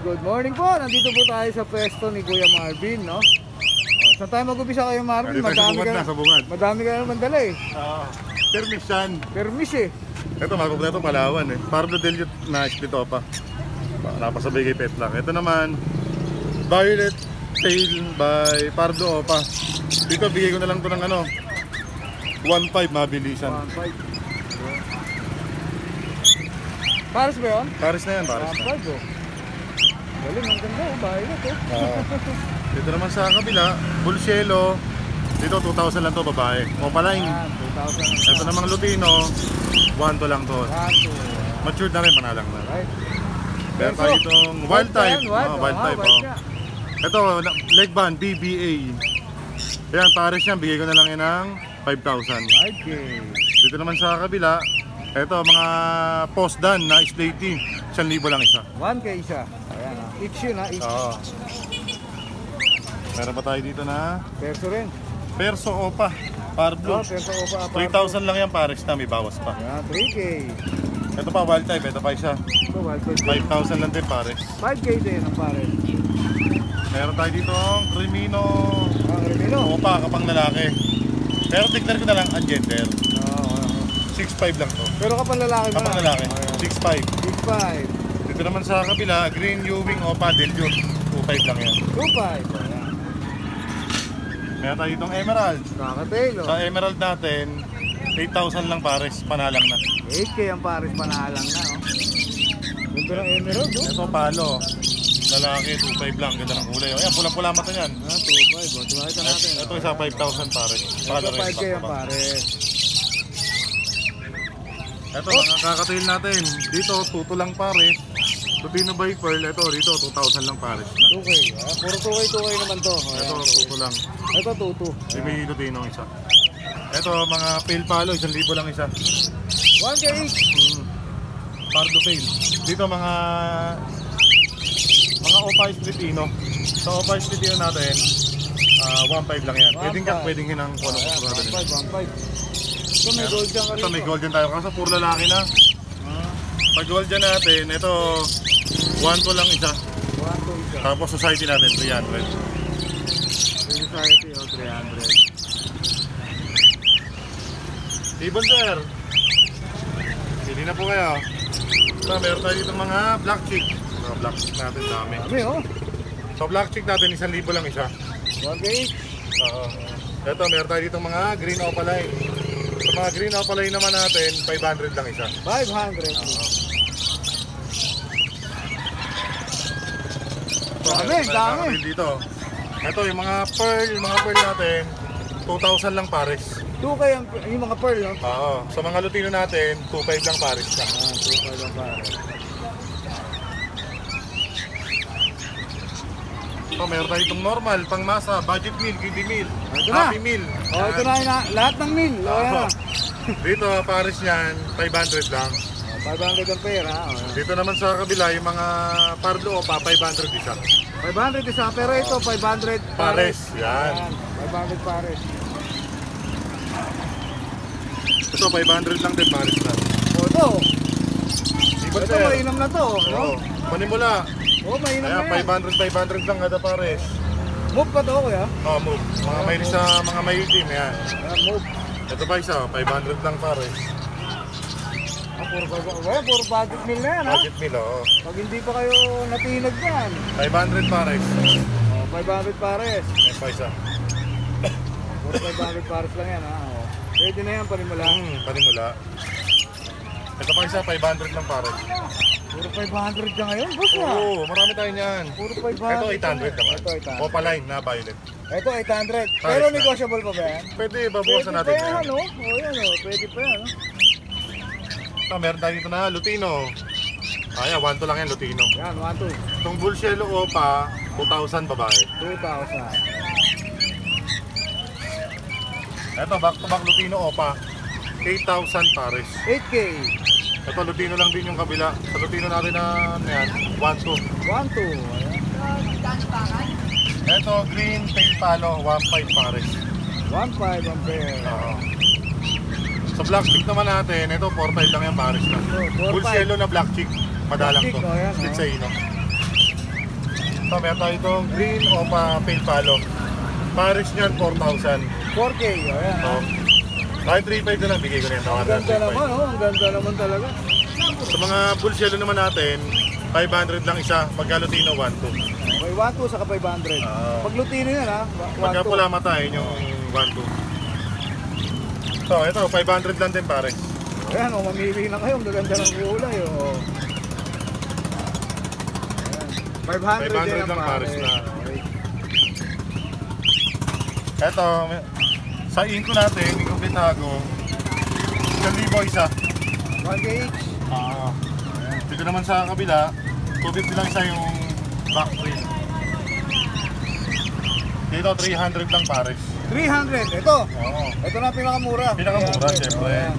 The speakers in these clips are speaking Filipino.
good morning po. Nandito po tayo sa pwesto ni Kuya Marvin, no? Saan tayo mag-umpisa kayo, Marvin? Madami ka naman dala eh. Permis yan. Permis eh. Ito, makumpleto Palawan eh. Pardo Delute na split pa. Napasabay kay Pet lang. Ito naman, Violet Tail by Pardo Opa. Dito, bigay ko na lang ito ng ano, 1.5 mabilisan. 1.5. Paris ba yun? Paris na yan, Paris na. 1.5 oh. Galing, ang ganda oh, Violet eh. Dito naman sa kabila, Bull Cielo. Dito 2,000 lang to, babae. Opaline. 2,000. Ito namang Lutino, 1 lang to. 1, 2. Matured na rin, manalang na. Right. Meron tayo itong wild type. Wild type oh. Ito, leg band, BBA. Yan, Paris yan. Bigay ko na lang yan ng 5,000. Okay. Dito naman sa kabila, ito mga post dan na slaty. 1,000 lang isa. 1K isa. Ayan ha. Each yun ha. Each. Oo. Meron pa tayo dito na Perso rin. Perso Opa. Pardo. Perso Opa. 3,000 lang yan, Paris na. May bawas pa. Ayan, 3K. Ito pa, wild type. Ito pa isa. Ito, wild type. 5,000 lang din, Paris. 5K din ang pares. Meron tayo dito ang Crimino. Crimino. Opa, kapang lalaki. Pero tignan ko na lang ang gender. 6'5 lang to. Pero kapag lalaki mo. Kapag lalaki, 6'5. 6'5. Dito naman sa kabila, Green Ewing Opa Delute. 2'5 lang yan. 2'5. Ayan. Meron tayo ditong Emerald. Kakatail oh. Sa Emerald natin, 8,000 lang Pares, panalang na. 8K ang pares panalang na oh. Ganda ng emerald oh. Ito palo. Lalaki, 2'5 lang. Ganda ng kulay. Ayan, pulang-pula mata yan. 2'5 oh. Tumakita natin. Ito isa 5,000 Pares. Ito 5K ang pares. Ito mga kakatail natin. Dito, tuto lang Pares. Lutino by Pearl. Ito, dito, 2,000 lang Pares na. 2K. Puro 2K naman to. Ito, tuto lang. Ito, 2. May Lutino isa. Ito, mga pale palo, 1,000 lang isa. 1K each. Pardo pale. Dito, mga Opa Lutino. Sa Opa Lutino natin, 1.5 lang yan. Pwedeng hinang kuno ko. 1.5. Ito may gold dyan ka rin. Ito may gold dyan tayo. Kasi puro lalaki na. Pag gold dyan natin, ito 1.2 lang isa. 1.2 isa. Tapos society natin, 300. Society o 300. Ibon sir. Pili na po kayo. Ito, meron tayo dito mga black chick. Mga black chick natin dami. Dami oh. So black chick natin, 1,000 lang isa. 1K. Oo. Ito, meron tayo dito mga green opaline. Sa mga green opaline naman natin, 500 lang isa. 500. Dami. Dito. Ito, yung mga pearl natin, 2,000 lang Pares. 2K yung mga pearl no? Oo. Sa mga Lutino natin, 2.5 lang Pares na. 2.5 lang pares. So, meron tayo itong normal, pangmasa, budget meal, kiddie meal, Ito na. happy meal. Oh, ito na lahat ng meal. Oh, yan. Dito, Pares yan, 500 lang. 500 ang pera. Oh. Dito naman sa kabila, yung mga Pardo Opa, 500 isa. 500 isa, pero ito 500 Pares, yan. 500 pares. Ito, 500 lang din, Pares na. O ito. Iba Ito mainam na to. No? Oo. Panimula. Oh, mainam Ayan, na yan. 500 lang kada Pares. Move pa to kuya. Oh, move. Mga may sa mga may itim, yan. Move. Ito pa isa, 500 lang Pares. Puro budget meal na yan ha. Budget meal, oo. Pag hindi pa kayo natinag yan. 500 Pares. 500 pares. May pa isa. Puro 500 pares lang yan ha. Oh. Pwede na yan panimula. Panimula. Ito pa isa, 500 lang Pares. Puro 500 ka ngayon, boss na. Oo, marami tayo niyan. Puro 500. Ito 800 naman. Ito 800. Opaline na violet. Ito 800. Pero Pares na. negotiable pa ba yan? Pwede, babawasan natin Pwede pa yan, yan. no? O yan, o. Pwede pa yan, no? Ito, meron tayo dito na Lutino. Ayan, 1 lang yan, Lutino. Yan, 1, 2. Itong Bull Cielo Opa, 2,000 babae. 2,000. Ito, back to back Lutino Opa, 8,000 Pares. 8K. Ito, Lutino lang din yung kabila. Sa Lutino natin na yan, 1, 2. 1, 2. Ayan. Ito, green tail palo, 1.5 Pares. 1.5 ang pair. Oo. Sa black chick naman natin, ito 4.5 lang yan Pares na. So, 4.5. Bull Cielo na black chick, madalang Black to. chick, oh, yan, Split oh. sa ino. So, meron tayo itong green Opa Pale Palo. Pares niyan, 4,000. 4K, ayan. So, kahit 3,500 na lang, bigay ko na yan. Ang ganda naman, oh. Ang ganda naman talaga. Sa mga bull yellow naman natin, 500 lang isa. Pagka Lutino, 1,200. Okay, 1-2 saka 500. Pag Lutino yan, ha? Pagka pula mata, yun yung 1,200. So, ito, 500 lang din pare. Ayan, oh, mamili na kayo. Ang ganda ng kulay, oh. Ayan. 500 lang pares na. Okay. Ito, sa inko natin, Inko Pitago, 1,000 isa. 1K each. Dito naman sa kabila, 250 lang isa yung back frame. Dito, 300 lang pares. 300, ito. Oo. Ito na pinakamura. Pinakamura, 300. syempre. Ayan.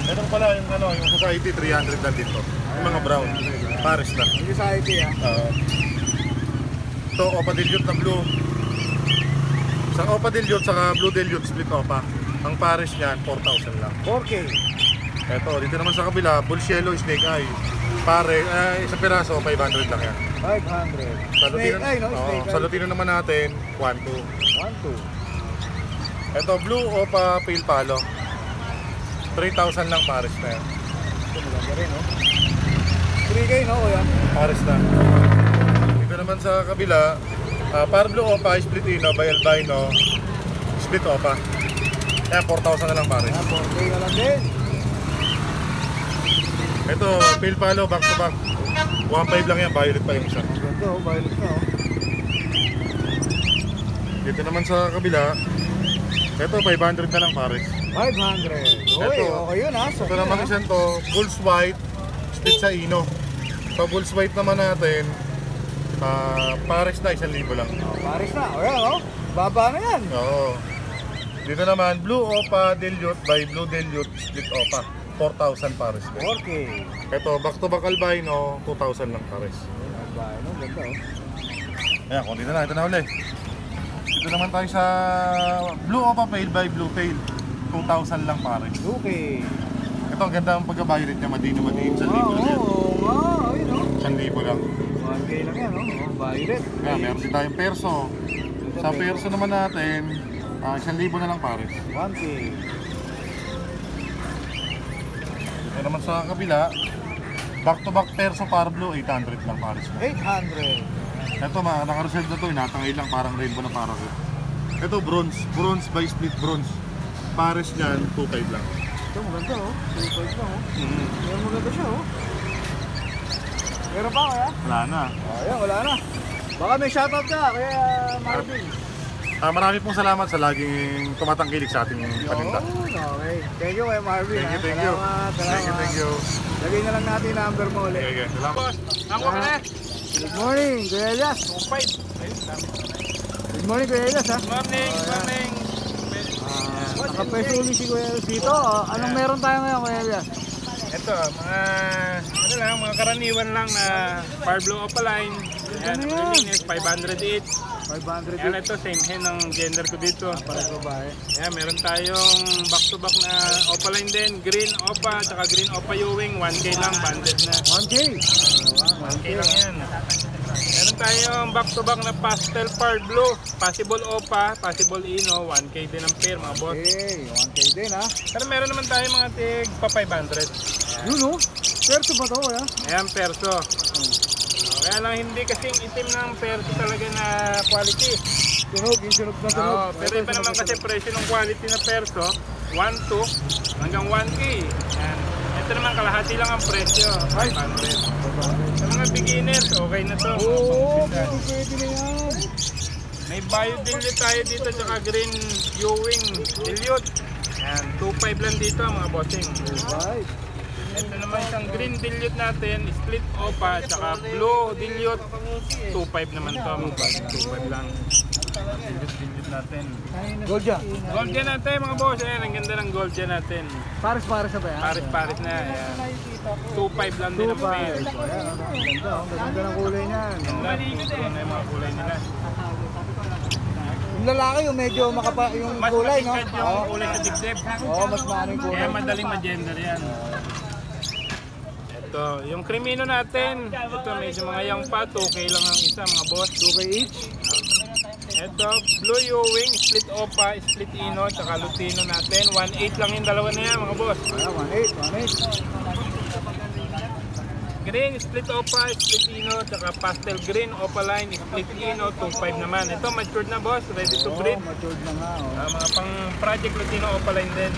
Ito pala yung, yung society, 300 lang dito. Yung mga brown, pares na. Yung society, ha? Ito, Opa Dilute na blue. Sa Opa Dilute, saka Blue Dilute, split Opa. Ang pares niyan, 4,000 lang. 4K. Ito, dito naman sa kabila, Bull Yellow, Snake Eye. Pare, isang piraso, 500 lang yan. 500. Sa Lutino, Snake eye, no? Snake sa Lutino naman natin, 1,200. 1-2. Ito, Blue Opa Pale Palo. 3,000 lang pares na yan. Ito maganda rin, no? 3K, no, kuya? Pares na. Dito naman sa kabila, Parblo Opa, Split Ino, by Albino, Split Opa. Yan, 4,000 na lang pares. 4K na lang din. Ito, Pale Palo, back to back. 1,500 lang yan, violet pa yung isa. Ang ganda, oh. Violet na, oh. Dito naman sa kabila, ito 500 na lang pares. 500. Uy, Ito. okay yun, ha? Ito naman isa to, Bulls White, split sa Ino. Sa Bulls White naman natin, pares na 1,000 lang. Paris na, o yan, oh. Baba na yan. Oo. Dito naman, Blue Opa Dilute by Blue Dilute, split Opa. 4,000 pares. 4K. Ito, back to back albino, 2,000 lang pares. Albino, ganda, oh. Ayan, kung dito na, ito na uli. Dito naman tayo sa Blue Opa Pale by Blue Pale. 2,000 lang pares. 2K. Ito, ang ganda ang pagka-violet niya, madino, 1,000 lang Oo, yan. ayun, oh. 1,000 lang. 1K lang yan, oh. Violet. Kaya meron din tayong perso. Sa perso naman natin, 1,000 na lang pares. 1K. Dito naman sa kabila, back to back perso Parblo, 800 lang pares. 800. Ito, naka-reserve na to, inatangay lang, parang rainbow na parang ito. Ito, bronze by split bronze. Pares niyan, 2,500 lang. Ito, maganda, oh. 2.5 lang, oh. Pero maganda siya, oh. Meron pa, kaya? Wala na. Ayan, wala na. Baka may shoutout ka, kaya Marvin. Marami pong salamat sa laging tumatangkilik sa ating paninda. Okay. Thank you, kay Marvin. Thank you, ha? thank you. Salamat. Thank you. Lagay na lang natin yung number mo ulit. Okay, salamat. Good morning, Kuya Elias. Good morning, Kuya Elias, ha? Morning. Nakapeso ulit si Kuya Elias dito. Anong meron tayo ngayon, Kuya Elias? Ito, mga karaniwan lang na Parblo Opaline. Ayan, Ano yan? linis, 500 each. 500 Ayan, ito, same hen ng gender ko dito. para sa babae. Ayan, meron tayong back-to-back na Opaline din. Green Opa, tsaka Green Opa Ewing. 1K lang, banded na. 1K. 1K lang yan. Meron tayong back-to-back na Pastel Parblo. Possible Opa, possible Ino. 1K din ang pair, mga boss. Okay, 1K din, ha? Pero meron naman tayo mga tig pa 500. Yun, oh. Perso ba to, kuya? Ayan, perso. Kaya lang hindi kasing itim ng perso talaga na quality. Tunog, yung tunog na tunog. Oo, pero iba naman kasi presyo ng quality na perso, 1,2 hanggang 1K. Ayan. Ito naman kalahati lang ang presyo, 500. Sa mga beginners, okay na to. Oo, pwede na yan. May bio dilute tayo dito, tsaka green Ewing dilute. Ayan, 2,500 lang dito mga bossing. Right. Ito naman isang green dilute natin, split Opa, tsaka blue dilute. 2,500 naman to, mga boss. 2,500 lang. Dilute natin. Gold dyan. Gold dyan natin mga boss, ayan, ang ganda ng gold dyan natin. Pares-pares na ba yan? Paris na, ayan. 2,500 lang din ang pair. Ayan, ang ganda. Ang ganda ng kulay niyan. Ito na yung mga kulay nila. Yung lalaki, yung medyo yung Mas kulay, no? matingkad yung kulay sa dibdib. Oo, mas maano yung kulay. Kaya madaling ma-gender yan. Ito, Ito, yung Crimino natin, ito medyo mga young pa, 2K lang ang isa mga boss. 2K each. Ito, Blue Ewing, Split Opa, Split Ino, tsaka Lutino natin. 1.8 lang yung dalawa na yan mga boss. Ayan, 1.8. Green, Split Opa, Split Ino, tsaka Pastel Green, Opaline, Split Ino, 2.5 naman. Ito, matured na boss, ready to breed. Matured na nga. Oh. Mga pang Project Lutino, Opaline din.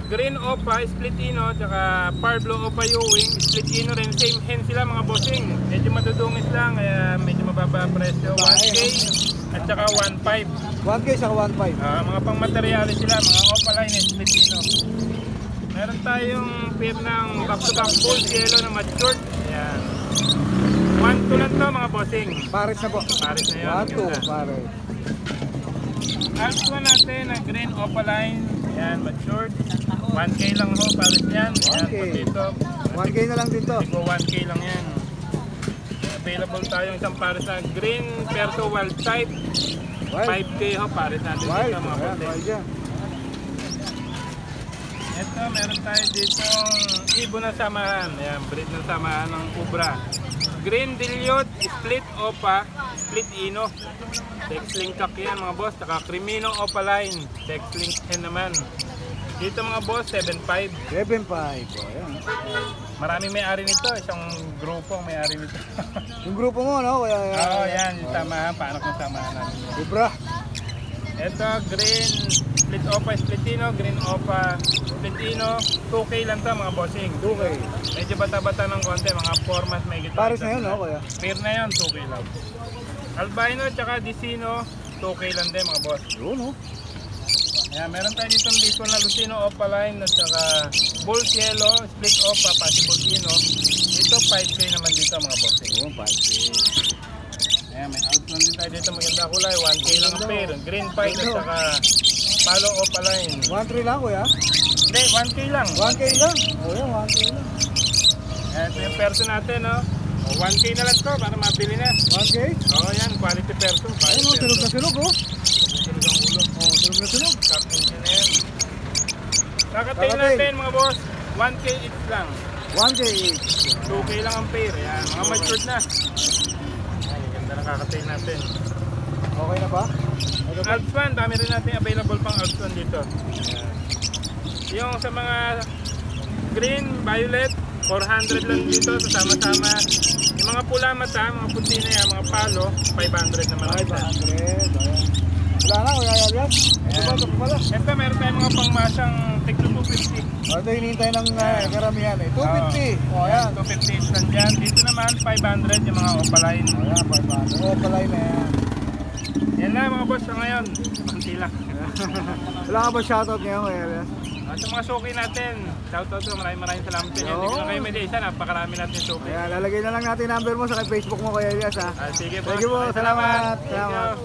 Green Opa, Split Ino, tsaka Parblo Opa Ewing, Split Ino rin. Same hen sila mga bossing. Medyo madudungis lang, kaya medyo mababa ang presyo. 1K at tsaka 1.5. 1K sa 1.5. Mga pang materyales sila, mga Opaline at Split Ino. Meron tayong pair ng back-to-back bull yellow na matured. Ayan. 1-2 lang to mga bossing. Pares na po. Pares na yun. 1-2, pares. Alpha natin na green Opaline. Ayan, matured. 1K lang ho, pares yan. Ayan, 1K. potato. 1K na lang dito. Siguro 1K lang yan. Available tayong isang pares na green Perso Wild type. Wild. 5K ho, pares natin Wild. dito mga Ayan, bote. wild yan. Ito, meron tayo dito ibon na samahan. Ayan, breed ng samahan ng Cobra. Green Dilliot, Split Opa, Split Ino. Tex-link cock yan mga boss. Saka Crimino Opaline. Tex-link hen naman. Dito mga boss, 7.5. 7.5. Oh, ayan. Maraming may-ari nito. Isang grupo ang may-ari nito. Yung grupo mo, no? Kaya, Oo, yan. Yung samahan. Paano kung samahan namin yun? Cobra. Ito, green Split Opa, Split Ino. Green Opa, Split Ino. 2K lang to mga bossing. 2K. Medyo bata-bata ng konti. Mga 4 months may gitna. Pares na yun, no? Kaya. Pair na yun, 2K lang. Albino tsaka Dicino, 2K lang din mga boss. Yun, no? Ayan, meron tayo dito ng baseball na Lutino Opaline at saka Bull Yellow, Split Opa, Possible Ino. Ito 5K naman dito mga boss. Yun, 5K. Ayan, may outland din tayo dito maganda kulay, 1K lang ang pair. Green Pine at saka Palo Opaline. 1.3 lang, kuya? Hindi, 1K lang. 1K lang? Oh, yan, 1K lang. Ayan, ito yung perso natin, no? O, 1K na lang to para mabili na. 1K? Oo, yan, quality perso. Ayun, oh, sunog na sunog, oh. Sunog ang ulo. Oh, sunog na sunog. Captain din na yan. Kakatail Kakatail. natin mga boss, 1K each lang. 1K each. 2K lang ang pair. Ayan, mga matured na. Ayan, ganda na kakatail natin. Okay na ba? Ito ba? Alpswan, dami rin natin available pang Alpswan dito. Ayan. Yung sa mga green, violet, 400 lang dito sama-sama. Yung mga pula mata, mga puti na yan, mga palo, 500 naman. 500. Ayan. Wala na, kuya Elias. Ito ba? Ito pa pala. Ito, meron tayong mga pangmasang tiglo 250. Ito hinihintay ng karamihan eh. 250. Oh, ayan. 250 each lang dyan. Dito naman, 500 yung mga Opaline. Oh, ayan, 500. Oh, palay na yan. Yan lang mga boss sa ngayon. Panti lang. Wala ka ba shoutout ngayon, kuya Elias? Sa mga suki natin, shoutout ko, maraming salamat sa inyo. Hindi ko na kayo may isa, napakarami natin suki. Ayan, lalagay na lang natin number mo sa Facebook mo, kuya Elias, ha? Sige po. Thank you po. Salamat. Thank you. Salamat.